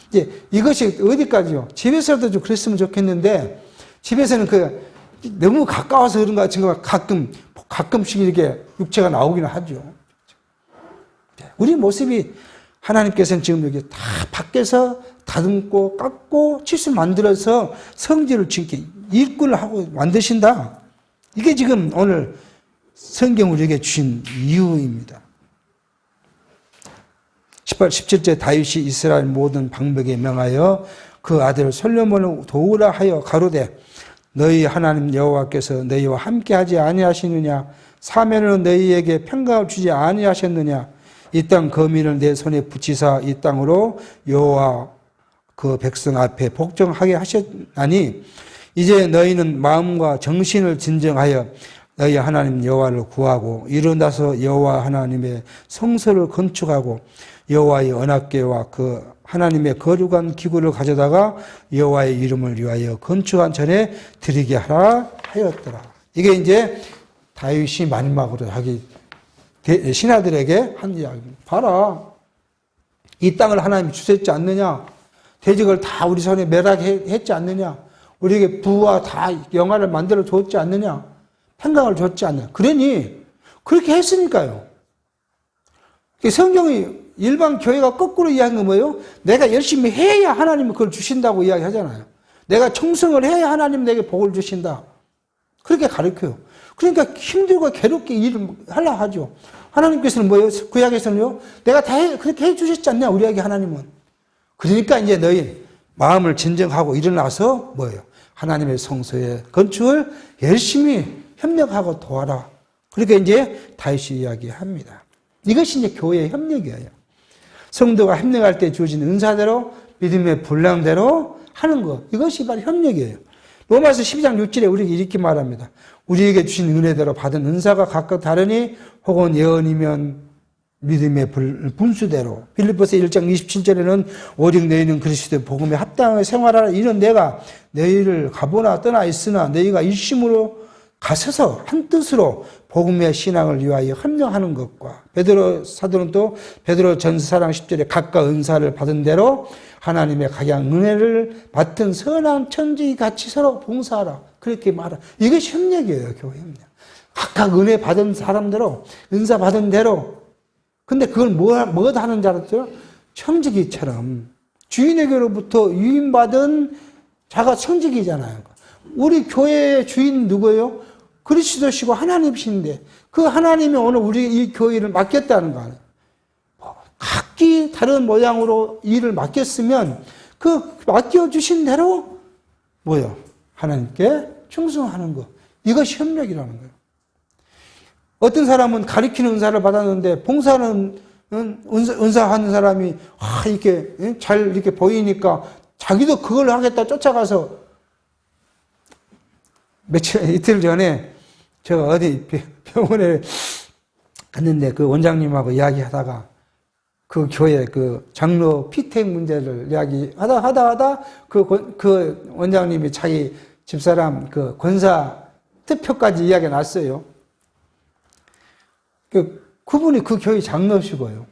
Speaker 1: 이제 이것이 어디까지요? 집에서도 좀 그랬으면 좋겠는데 집에서는 너무 가까워서 그런 것 같은 거 가끔씩 이렇게 육체가 나오기는 하죠. 우리 모습이 하나님께서는 지금 여기 다 밖에서 다듬고 깎고 치수 만들어서 성질을 짓게 일꾼을 하고 만드신다. 이게 지금 오늘 성경 우리에게 주신 이유입니다. 17절 다윗이 이스라엘 모든 방백에 명하여 그 아들 솔로몬을 도우라 하여 가로되 너희 하나님 여호와께서 너희와 함께하지 아니하시느냐 사면으로 너희에게 평강을 주지 아니하셨느냐 이 땅 거민을 내 손에 붙이사 이 땅으로 여호와 그 백성 앞에 복종하게 하셨나니 이제 너희는 마음과 정신을 진정하여 너희 하나님 여호와를 구하고 일어나서 여호와 하나님의 성소를 건축하고 여호와의 언약궤와 그 하나님의 거룩한 기구를 가져다가 여호와의 이름을 위하여 건축한 전에 드리게 하라 하였더라. 이게 이제 다윗이 마지막으로 신하들에게 한 이야기입니다. 봐라, 이 땅을 하나님이 주셨지 않느냐? 대적을 다 우리 손에 매락했지 않느냐? 우리에게 부와 다 영화를 만들어 줬지 않느냐? 평강을 줬지 않느냐? 그러니 그렇게 했으니까요. 성경이 일반 교회가 거꾸로 이야기한 건 뭐예요? 내가 열심히 해야 하나님은 그걸 주신다고 이야기하잖아요. 내가 충성을 해야 하나님 내게 복을 주신다. 그렇게 가르쳐요. 그러니까 힘들고 괴롭게 일을 하려 하죠. 하나님께서는 뭐예요? 구약에서는요, 내가 다 그렇게 해주셨지 않냐, 우리에게 하나님은. 그러니까 이제 너희 마음을 진정하고 일어나서 뭐예요? 하나님의 성소의 건축을 열심히 협력하고 도와라. 그렇게 이제 다윗이 이야기합니다. 이것이 이제 교회의 협력이에요. 성도가 협력할 때 주어진 은사대로 믿음의 분량대로 하는 것. 이것이 바로 협력이에요. 로마서 12장 6절에 우리에게 이렇게 말합니다. 우리에게 주신 은혜대로 받은 은사가 각각 다르니 혹은 예언이면 믿음의 분수대로. 빌립보서 1장 27절에는 오직 너희는 그리스도의 복음에 합당하게 생활하라. 이는 내가 너희를 가보나 떠나 있으나 너희가 일심으로 가서서 한 뜻으로 복음의 신앙을 위하여 협력하는 것과 베드로 사도는 또 베드로 전서 4장 10절에 각각 은사를 받은 대로 하나님의 각양 은혜를 받은 선한 천지 같이 서로 봉사하라. 그렇게 말하. 이것이 협력이에요, 교회 협력. 각각 은혜 받은 사람대로 은사 받은 대로. 근데 그걸 뭐 하는 줄 알았어요? 청지기처럼 주인에게로부터 유인받은 자가 청지기잖아요. 우리 교회의 주인 누구예요? 그리스도시고 하나님이신데 그 하나님이 오늘 우리 이 교회를 맡겼다는 거 아니에요. 각기 다른 모양으로 일을 맡겼으면 그 맡겨주신 대로 뭐요? 하나님께 충성하는 거. 이것이 협력이라는 거예요. 어떤 사람은 가르치는 은사를 받았는데 봉사는 은사하는 사람이 이렇게 잘 이렇게 보이니까 자기도 그걸 하겠다 쫓아가서 이틀 전에 제가 어디 병원에 갔는데 그 원장님하고 이야기하다가 그 교회 그 장로 피택 문제를 이야기하다 그 원장님이 자기 집사람 그 권사 투표까지 이야기가 났어요. 그분이 그 교회 장로시고요.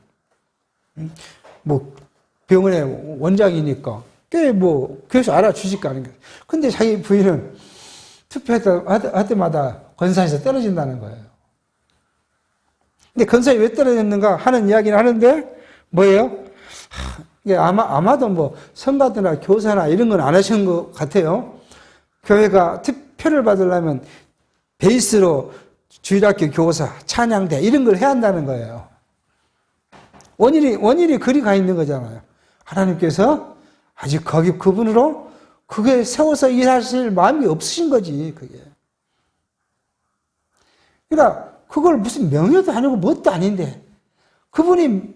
Speaker 1: 뭐 병원의 원장이니까 꽤 뭐 교회에서 알아주실 거 아닌가. 근데 자기 부인은 투표할 때마다 권사에서 떨어진다는 거예요. 근데 권사에 왜 떨어졌는가 하는 이야기는 하는데 뭐예요? 이게 아마도 뭐 선가드나 교사나 이런 건 안 하시는 것 같아요. 교회가 투표를 받으려면 베이스로 주일학교 교사, 찬양대 이런 걸 해야 한다는 거예요. 원인이 그리 가 있는 거잖아요. 하나님께서 아직 그분으로 그게 세워서 일하실 마음이 없으신 거지, 그게. 그러니까 그걸 무슨 명예도 아니고 뭣도 아닌데 그분이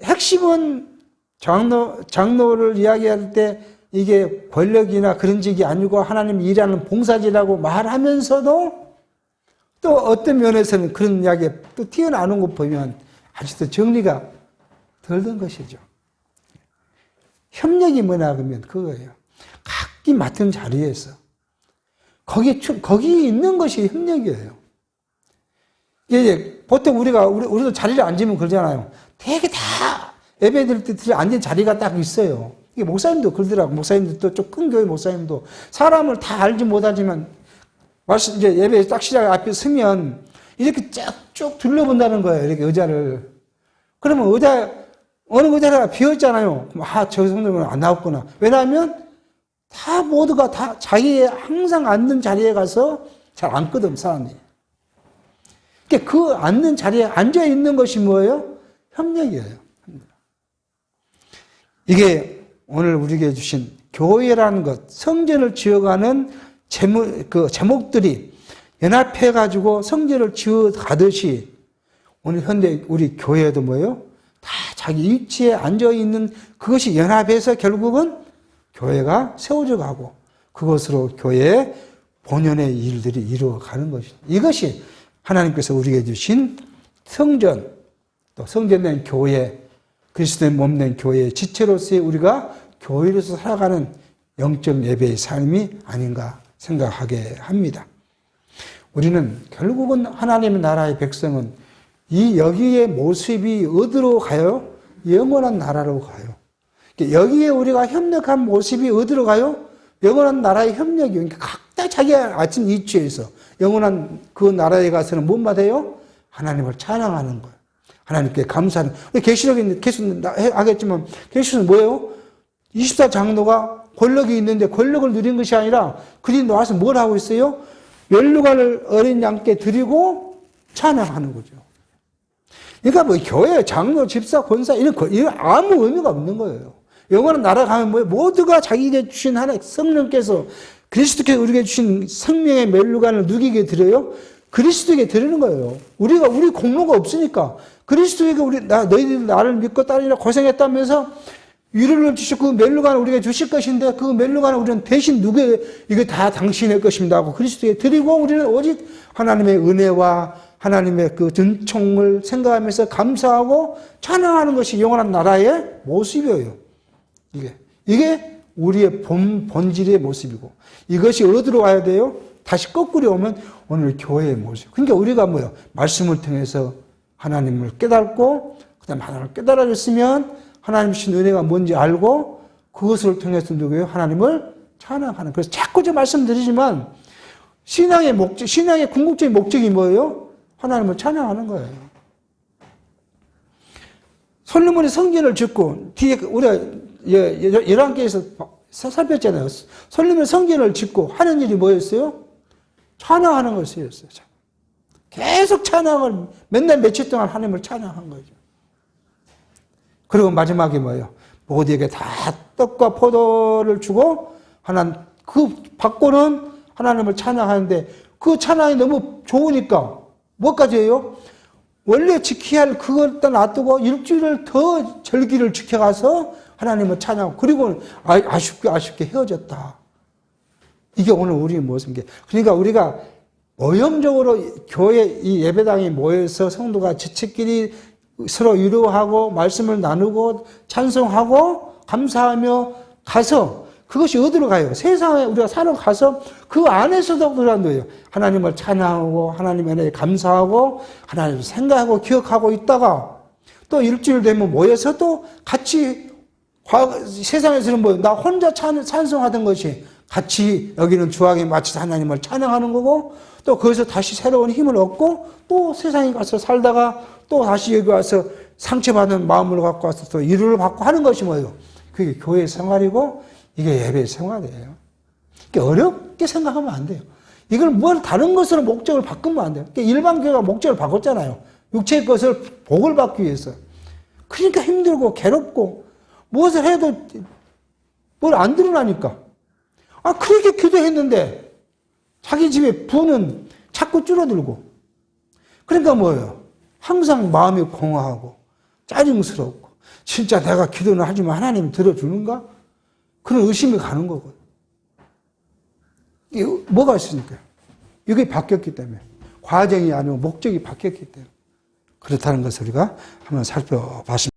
Speaker 1: 핵심은 장로를 이야기할 때 이게 권력이나 그런 직이 아니고 하나님 일하는 봉사지라고 말하면서도 또 어떤 면에서는 그런 이야기가 또 튀어나오는 거 보면 아직도 정리가 덜 된 것이죠. 협력이 뭐냐 그러면 그거예요. 각기 맡은 자리에서 거기 있는 것이 협력이에요. 이게 보통 우리도 자리를 앉으면 그러잖아요. 되게 다 예배 드릴 때 앉은 자리가 딱 있어요. 이게 목사님도 그러더라고. 목사님도 좀 큰 교회 목사님도 사람을 다 알지 못하지만 이제 예배 딱 시작 앞에 서면 이렇게 쭉 둘러본다는 거예요. 이렇게 의자를. 그러면 어느 의자가 비어있잖아요. 저 성도는 안 나왔구나. 왜냐하면 모두가 다 자기의 항상 앉는 자리에 가서 잘 앉거든, 사람이. 그러니까 그 앉는 자리에 앉아 있는 것이 뭐예요? 협력이에요. 이게 오늘 우리에게 주신 교회라는 것, 성전을 지어가는 제목들이 연합해가지고 성전을 지어가듯이 오늘 현대 우리 교회도 뭐예요? 다 자기 위치에 앉아있는 그것이 연합해서 결국은 교회가 세워져 가고 그것으로 교회의 본연의 일들이 이루어가는 것입니다. 이것이 하나님께서 우리에게 주신 성전, 또 성전된 교회, 그리스도의 몸된 교회의 지체로서의 우리가 교회로서 살아가는 영적 예배의 삶이 아닌가 생각하게 합니다. 우리는 결국은 하나님의 나라의 백성은 여기의 모습이 어디로 가요? 영원한 나라로 가요. 여기에 우리가 협력한 모습이 어디로 가요? 영원한 나라의 협력이요. 그러니까 각자 자기 아침 이치에서 영원한 그 나라에 가서는 못 받아요? 하나님을 찬양하는 거예요. 하나님께 감사하는 거예요. 계시록에 계속 하겠지만 계시록은 뭐예요? 24장로가 권력이 있는데 권력을 누린 것이 아니라 그들이 나와서 뭘 하고 있어요? 멸류관을 어린 양께 드리고 찬양하는 거죠. 그러니까 뭐 교회, 장로, 집사, 권사 이런 아무 의미가 없는 거예요. 영원한 나라 가면 뭐예요? 모두가 자기에게 주신 하나님 성령께서 그리스도께서 우리에게 주신 생명의 멸류관을 누구에게 드려요? 그리스도에게 드리는 거예요. 우리 공로가 없으니까 그리스도에게 너희들 나를 믿고 따르니라 고생했다면서 위로를 주시고 그 멸류관을 우리에게 주실 것인데 그 멸류관을 우리는 대신 이게 다 당신의 것입니다 하고 그리스도에게 드리고 우리는 오직 하나님의 은혜와 하나님의 그 은총을 생각하면서 감사하고 찬양하는 것이 영원한 나라의 모습이에요. 이게 우리의 본질의 모습이고 이것이 어디로 와야 돼요? 다시 거꾸로 오면 오늘 교회의 모습. 그러니까 우리가 뭐요? 말씀을 통해서 하나님을 깨닫고 그다음 하나님을 깨달아졌으면 하나님 주신 은혜가 뭔지 알고 그것을 통해서 누구예요? 하나님을 찬양하는. 그래서 자꾸 저 말씀드리지만 신앙의 궁극적인 목적이 뭐예요? 하나님을 찬양하는 거예요. 솔로몬이 성전을 짓고 뒤에 우리가 열왕기에서 살폈잖아요. 솔로몬이 성전을 짓고 하는 일이 뭐였어요? 찬양하는 것이었어요. 계속 찬양을 맨날 며칠 동안 하나님을 찬양한 거죠. 그리고 마지막에 뭐예요? 모두에게 다 떡과 포도를 주고 그 받고는 하나님을 찬양하는데 그 찬양이 너무 좋으니까 뭐까지 해요? 원래 지켜야 할 그걸 놔두고 일주일을 더 절기를 지켜가서 하나님을 찬양하고 그리고 아쉽게 헤어졌다. 이게 오늘 우리의 모습인 게. 그러니까 우리가 모형적으로 교회 이 예배당에 모여서 성도가 지체끼리 서로 위로하고 말씀을 나누고 찬송하고 감사하며 가서 그것이 어디로 가요? 세상에 우리가 사러 가서 그 안에서도 그런 거예요. 하나님을 찬양하고 하나님 은혜에 감사하고 하나님을 생각하고 기억하고 있다가 또 일주일 되면 모여서 또 같이 세상에서는 뭐 나 혼자 찬송하던 것이 같이 여기는 주악에 맞춰서 하나님을 찬양하는 거고 또 거기서 다시 새로운 힘을 얻고 또 세상에 가서 살다가 또 다시 여기 와서 상처받은 마음을 갖고 와서 또 위로를 받고 하는 것이 뭐예요? 그게 교회 생활이고 이게 예배 생활이에요. 어렵게 생각하면 안 돼요. 이걸 뭘 다른 것으로 목적을 바꾸면 안 돼요. 일반 교회가 목적을 바꿨잖아요. 육체의 것을 복을 받기 위해서. 그러니까 힘들고 괴롭고 무엇을 해도 뭘 안 드러나니까. 그렇게 기도했는데 자기 집에 부는 자꾸 줄어들고. 그러니까 뭐예요? 항상 마음이 공허하고 짜증스럽고 진짜 내가 기도는 하지만 하나님 들어주는가? 그런 의심이 가는 거거든요. 뭐가 있으니까? 이게 바뀌었기 때문에. 과정이 아니고 목적이 바뀌었기 때문에. 그렇다는 것을 우리가 한번 살펴봤습니다.